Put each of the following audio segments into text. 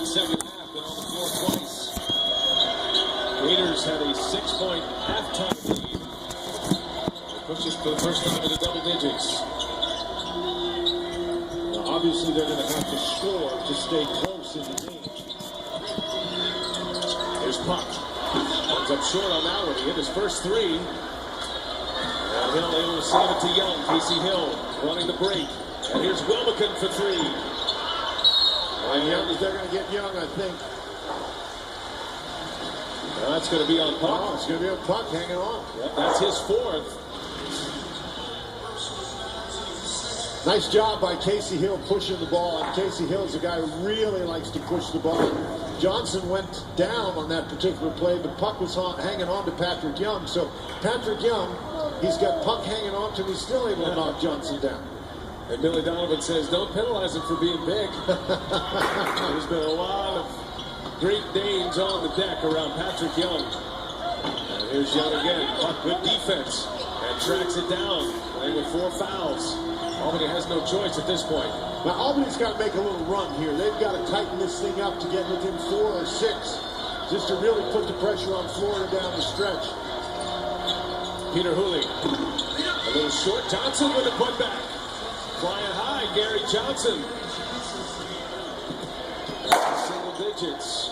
second half, been on the floor twice. Gators had a 6-point halftime lead. They pushed it for the first time into double digits. Now, obviously, they're going to have to score to stay close in the game. Here's Puck. Comes up short on that one. He hit his first three. And Hill able to save it to Young. Casey Hill running the break. And here's Wilbekin for three. And Young, they're going to get Young, I think. Now that's going to be on Puck. Oh, it's going to be on Puck, hanging on. Yep, that's his fourth. Nice job by Casey Hill pushing the ball. And Casey Hill is a guy who really likes to push the ball. Johnson went down on that particular play, but Puck was hanging on to Patrick Young. So Patrick Young, he's got Puck hanging on to him. He's still able to knock Johnson down. And Billy Donovan says, don't penalize him for being big. There's been a lot of Great Danes on the deck around Patrick Young. And here's Young again. Puck, good defense. And tracks it down. Playing with 4 fouls. Albany has no choice at this point. Now, Albany's got to make a little run here. They've got to tighten this thing up to get within 4 or 6. Just to really put the pressure on Florida down the stretch. Peter Hooley. A little short. Johnson with a putback. Flying high, Gary Johnson. Single digits.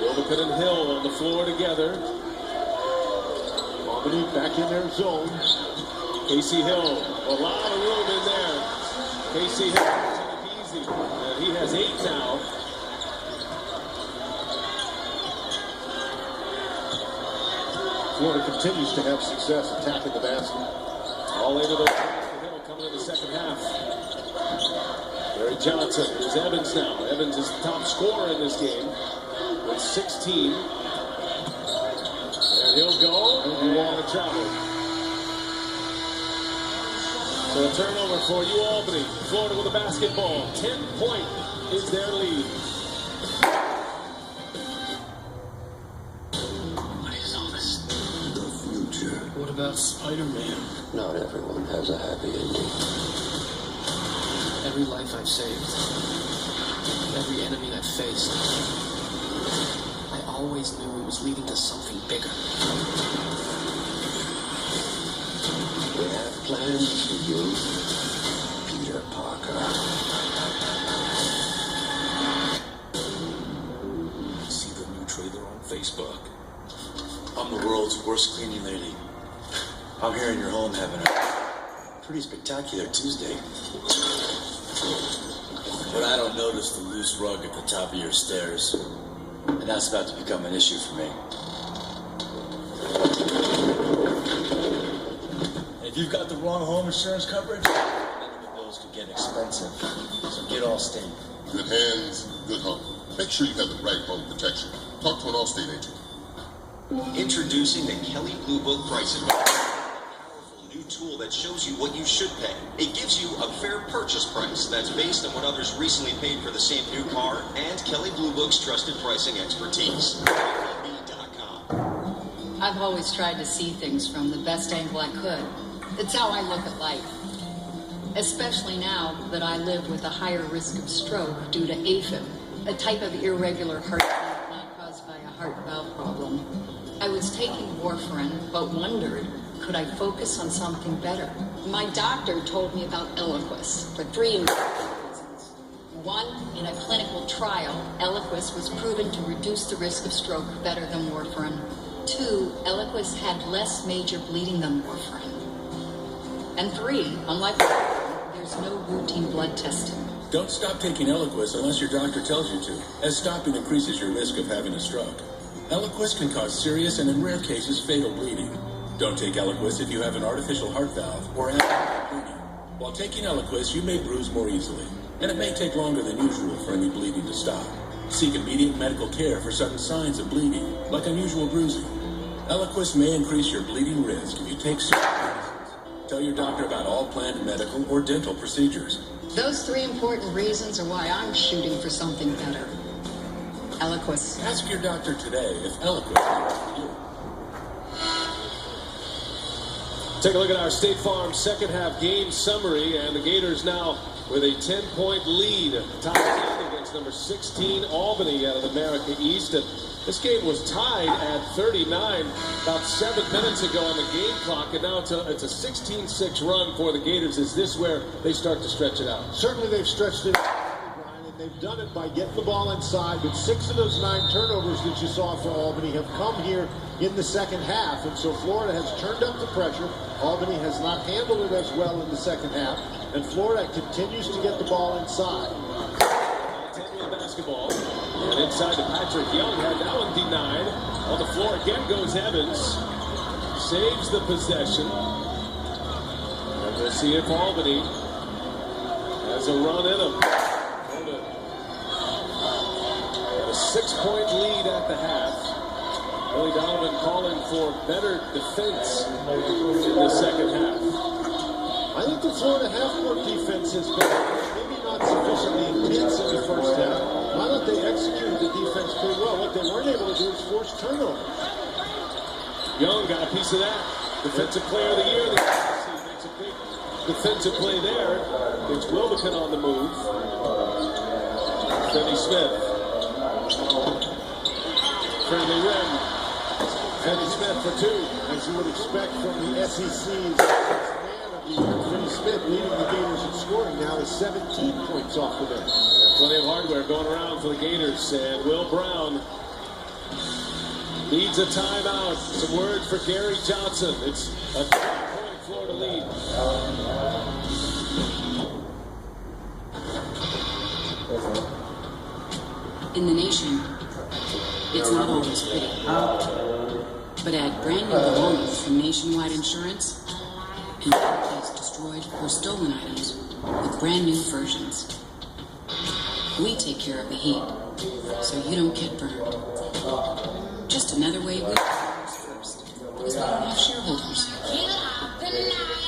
Wilbekin and Hill on the floor together. Albany back in their zone. Casey Hill, a lot of room in there. Casey Hill taking it easy. And he has 8 now. Florida continues to have success attacking the basket. All into the Hill coming in the second half. Gary Johnson. Here's Evans now. Evans is the top scorer in this game with 16. And he'll go and a travel. So a turnover for Albany. Florida with a basketball. 10-point is their lead. What is all this? The future. What about Spider-Man? Not everyone has a happy ending. Every life I've saved. Every enemy I've faced. I always knew it was leading to something bigger. We have plans for you, Peter Parker. See the new trailer on Facebook. I'm the world's worst cleaning lady. I'm here in your home having a pretty spectacular Tuesday. But I don't notice the loose rug at the top of your stairs. And that's about to become an issue for me. If you've got the wrong home insurance coverage, medical bills could get expensive. So get Allstate. Good hands, good home. Make sure you have the right home protection. Talk to an Allstate agent. Introducing the Kelley Blue Book Price Advisor. A powerful new tool that shows you what you should pay. It gives you a fair purchase price that's based on what others recently paid for the same new car and Kelley Blue Book's trusted pricing expertise. I've always tried to see things from the best angle I could. It's how I look at life. Especially now that I live with a higher risk of stroke due to AFib, a type of irregular heartbeat not caused by a heart valve problem. I was taking warfarin, but wondered, could I focus on something better? My doctor told me about Eliquis for 3 important reasons. 1, in a clinical trial, Eliquis was proven to reduce the risk of stroke better than warfarin. 2, Eliquis had less major bleeding than warfarin. And 3, unlike warfarin, there's no routine blood testing. Don't stop taking Eliquis unless your doctor tells you to, as stopping increases your risk of having a stroke. Eliquis can cause serious and, in rare cases, fatal bleeding. Don't take Eliquis if you have an artificial heart valve or abnormal bleeding. While taking Eliquis, you may bruise more easily, and it may take longer than usual for any bleeding to stop. Seek immediate medical care for sudden signs of bleeding, like unusual bruising. Eliquis may increase your bleeding risk if you take certain medicines. Tell your doctor about all planned medical or dental procedures. Those 3 important reasons are why I'm shooting for something better. Eliquis. Ask your doctor today if Eliquis works for you. Take a look at our State Farm second half game summary, and the Gators now with a 10-point lead. Top 10 against It's number 16, Albany, out of the America East. And this game was tied at 39 about 7 minutes ago on the game clock, and now it's a 16-6 run for the Gators. Is this where they start to stretch it out? Certainly they've stretched it out, Brian, and they've done it by getting the ball inside. But 6 of those 9 turnovers that you saw for Albany have come here in the second half, and so Florida has turned up the pressure. Albany has not handled it as well in the second half, and Florida continues to get the ball inside. Basketball, and inside to Patrick Young, had that one denied. On the floor again goes Evans, saves the possession, and we'll see if Albany has a run in them. A 6-point lead at the half. Billy Donovan calling for better defense in the second half. I think the Florida half-court defense has been maybe not sufficiently intense in the first half. Why don't they execute the defense pretty well? What they weren't able to do is force turnovers. Young got a piece of that. Defensive player of the year. The makes a big defensive play there. It's Wilbekin on the move. Finney Smith. Friendly rim. Finney Smith for 2, as you would expect from the SEC's Finney Smith leading the Gators in scoring now is 17 points off the bench. Plenty of hardware going around for the Gators, and Will Brown needs a timeout. Some words for Gary Johnson. It's a 3-point Florida lead. In the nation, it's not always pretty. But add brand new belongings from Nationwide Insurance, and replace destroyed or stolen items with brand new versions. We take care of the heat, so you don't get burned. Just another way we do things first, because we don't have shareholders.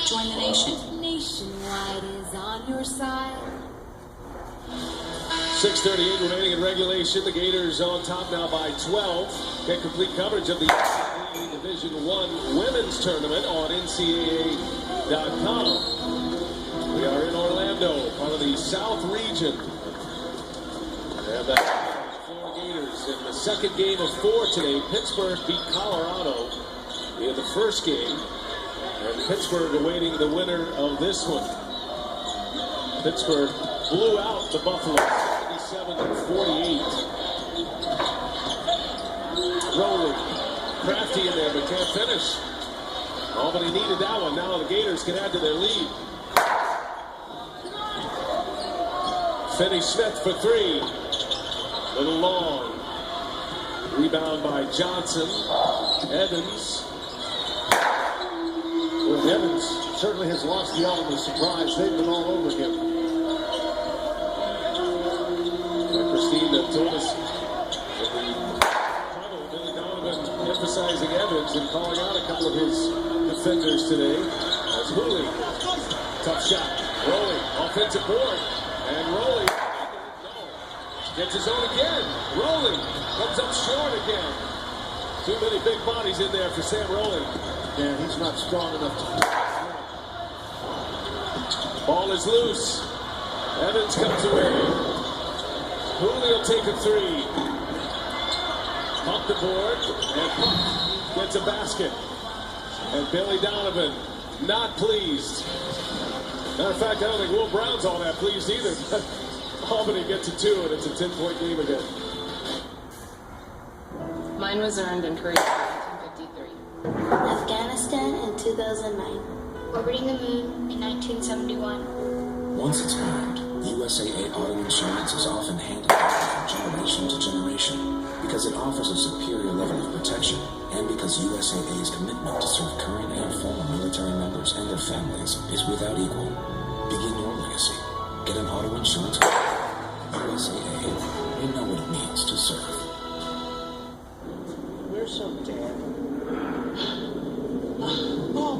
Join the nation. Nationwide is on your side. 6:38 remaining in regulation. The Gators on top now by 12. Get complete coverage of the NCAA Division I Women's Tournament on NCAA.com. We are in Orlando, part of the South region. And the Florida Gators in the second game of 4 today. Pittsburgh beat Colorado in the first game. And Pittsburgh awaiting the winner of this one. Pittsburgh blew out the Buffalo 77-48. Rolling. Crafty in there, but can't finish. Albany needed that one. Now the Gators can add to their lead. Finney Smith for 3. Little long. Rebound by Johnson. Evans. Well, Evans certainly has lost the element of surprise. They've been all over him. Christine told us that Billy Donovan emphasizing Evans and calling out a couple of his defenders today. As Hooley, tough shot. Rowley, offensive board. And Rowley gets his own again. Rowley comes up short again. Too many big bodies in there for Sam Rowley. Yeah, he's not strong enough to... Ball is loose. Evans comes away. Hooley will take a 3. Pump the board, and Puck gets a basket. And Billy Donovan not pleased. Matter of fact, I don't think Will Brown's all that pleased either. But Albany gets a 2, and it's a 10-point game again. Mine was earned in Korea in 1953. Afghanistan in 2009. Orbiting the moon in 1971. Once it's earned, USAA Auto Insurance is often handed down from generation to generation because it offers a superior level of protection and because USAA's commitment to serve current and former military members and their families is without equal. Begin your legacy. Get an auto insurance card. USAA. We know what it means to serve. We're so dead. Oh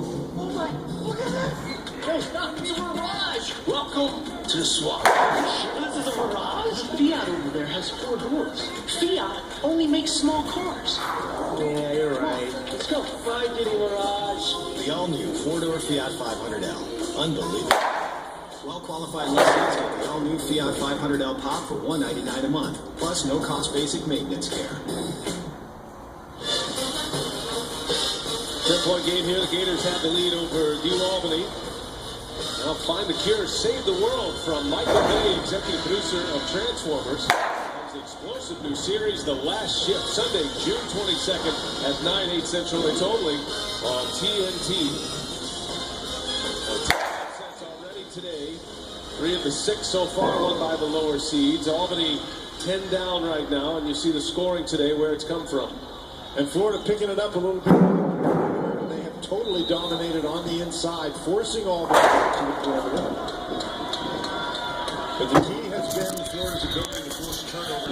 my, look at that! Hey, Dr. Mirage! Welcome to the swamp. This is a Mirage? Fiat over there has 4 doors. Fiat only makes small cars. Yeah, you're right. Let's go. Find any Mirage. The all-new 4-door Fiat 500L. Unbelievable. Well-qualified listeners get the all-new Fiat 500L Pop for $199 a month, plus no-cost basic maintenance care. 10-point game here. The Gators have the lead over New Albany. Now Find the Cure, Save the World from Michael Bay, executive producer of Transformers. It's an explosive new series, The Last Ship, Sunday, June 22nd at 9/8 Central. It's only on TNT. Sets already today. 3 of the 6 so far won by the lower seeds. Albany 10 down right now, and you see the scoring today where it's come from. And Florida picking it up a little bit. They have totally dominated on the inside, forcing Albany to the perimeter. But the key has been Florida's ability to force turnovers.